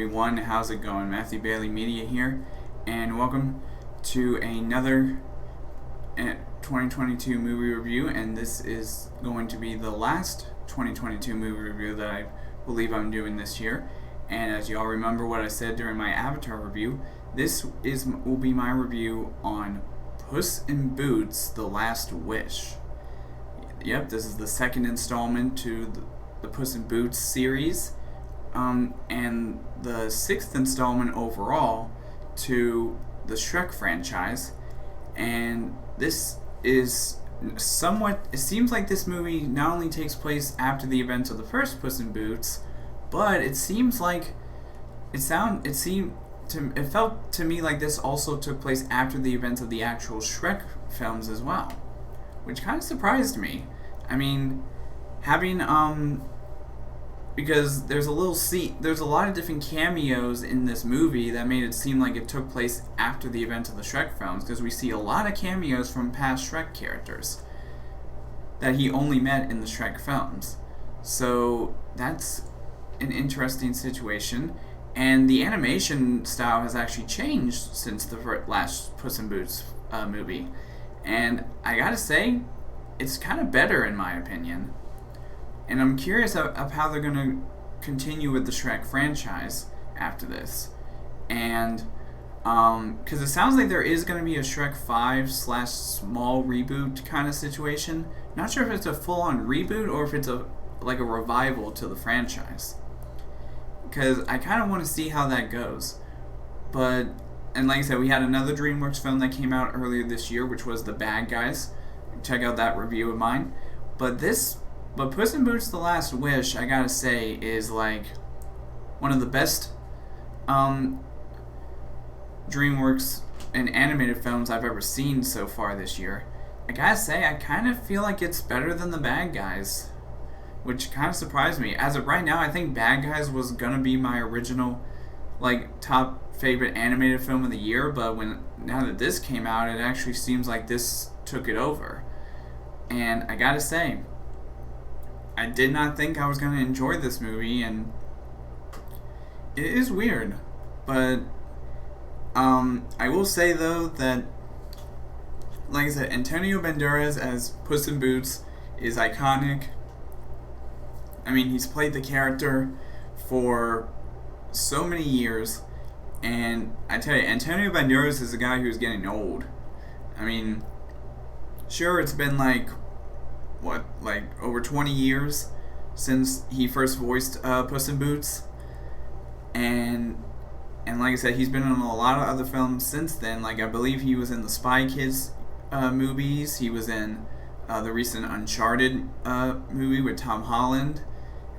everyone. How's it going? Matthew Bailey Media here, and welcome to another 2022 movie review. And this is going to be the last 2022 movie review that I believe I'm doing this year. And as you all remember what I said during my Avatar review, will be my review on Puss in Boots: The Last Wish. Yep, this is the second installment to the Puss in Boots series. And the sixth installment overall to the Shrek franchise. And this is it seems like this movie not only takes place after the events of the first Puss in Boots, but it felt to me like this also took place after the events of the actual Shrek films as well, which kind of surprised me. I mean, because there's a lot of different cameos in this movie that made it seem like it took place after the events of the Shrek films, because we see a lot of cameos from past Shrek characters that he only met in the Shrek films. So that's an interesting situation, and the animation style has actually changed since the last Puss in Boots movie, and I gotta say, it's kind of better in my opinion. And I'm curious of how they're going to continue with the Shrek franchise after this. And, because it sounds like there is going to be a Shrek 5/small reboot kind of situation. Not sure if it's a full-on reboot or if it's a revival to the franchise. Because I kind of want to see how that goes. And like I said, we had another DreamWorks film that came out earlier this year, which was The Bad Guys. Check out that review of mine. But Puss in Boots: The Last Wish, I gotta say, is like one of the best DreamWorks and animated films I've ever seen so far this year. I gotta say, I kind of feel like it's better than The Bad Guys, which kind of surprised me. As of right now, I think Bad Guys was gonna be my original top favorite animated film of the year, but now that this came out, it actually seems like this took it over. And I gotta say, I did not think I was going to enjoy this movie, and it is weird. But I will say, though, that, like I said, Antonio Banderas as Puss in Boots is iconic. I mean, he's played the character for so many years, and I tell you, Antonio Banderas is a guy who's getting old. I mean, sure, it's been over 20 years since he first voiced Puss in Boots, and like I said, he's been in a lot of other films since then. I believe he was in the Spy Kids movies. He was in the recent Uncharted movie with Tom Holland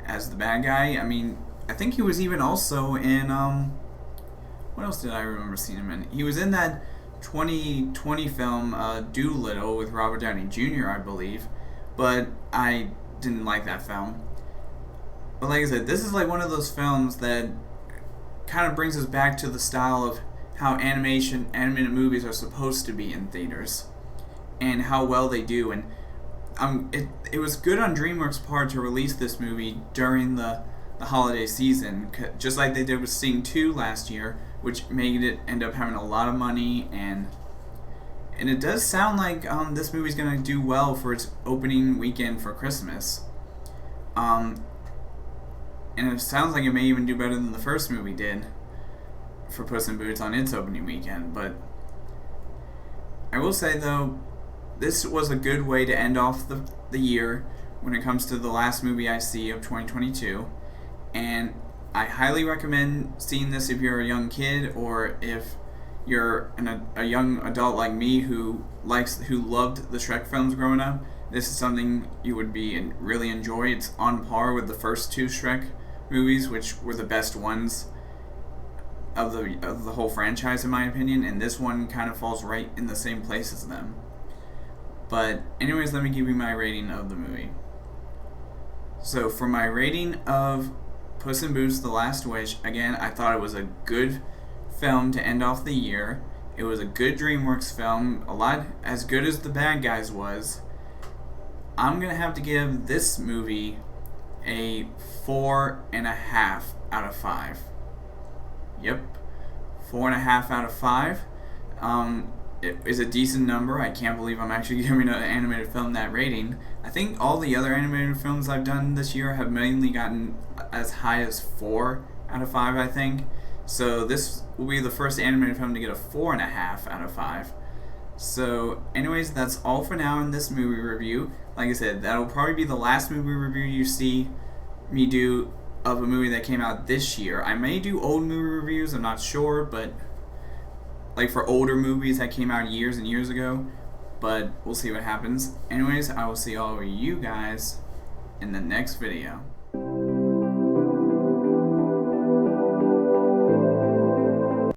as the bad guy. I mean, I think he was even also in what else did I remember seeing him in? He was in that 2020 film Doolittle with Robert Downey Jr., I believe. But I didn't like that film. But like I said, this is one of those films that kind of brings us back to the style of how animated movies are supposed to be in theaters, and how well they do. And it was good on DreamWorks' part to release this movie during the holiday season, just like they did with Sing 2 last year, which made it end up having a lot of money. And it does sound like this movie's going to do well for its opening weekend for Christmas. And it sounds like it may even do better than the first movie did for Puss in Boots on its opening weekend. But I will say, though, this was a good way to end off the year when it comes to the last movie I see of 2022. And I highly recommend seeing this if you're a young kid, or if you're a young adult like me who loved the Shrek films growing up. This is something you would really enjoy. It's on par with the first two Shrek movies, which were the best ones of the whole franchise, in my opinion, and this one kind of falls right in the same place as them. But anyways, let me give you my rating of the movie. So for my rating of Puss in Boots: The Last Wish, again, I thought it was a good film to end off the year. It was a good DreamWorks film, a lot as good as The Bad Guys was. I'm gonna have to give this movie a 4.5 out of 5. Yep, 4.5 out of 5. It is a decent number. I can't believe I'm actually giving an animated film that rating. I think all the other animated films I've done this year have mainly gotten as high as 4 out of 5, I think. So this will be the first animated film to get a 4.5 out of 5. So anyways, that's all for now in this movie review. Like I said, that'll probably be the last movie review you see me do of a movie that came out this year. I may do old movie reviews, I'm not sure, but like for older movies that came out years and years ago, but we'll see what happens. Anyways, I will see all of you guys in the next video.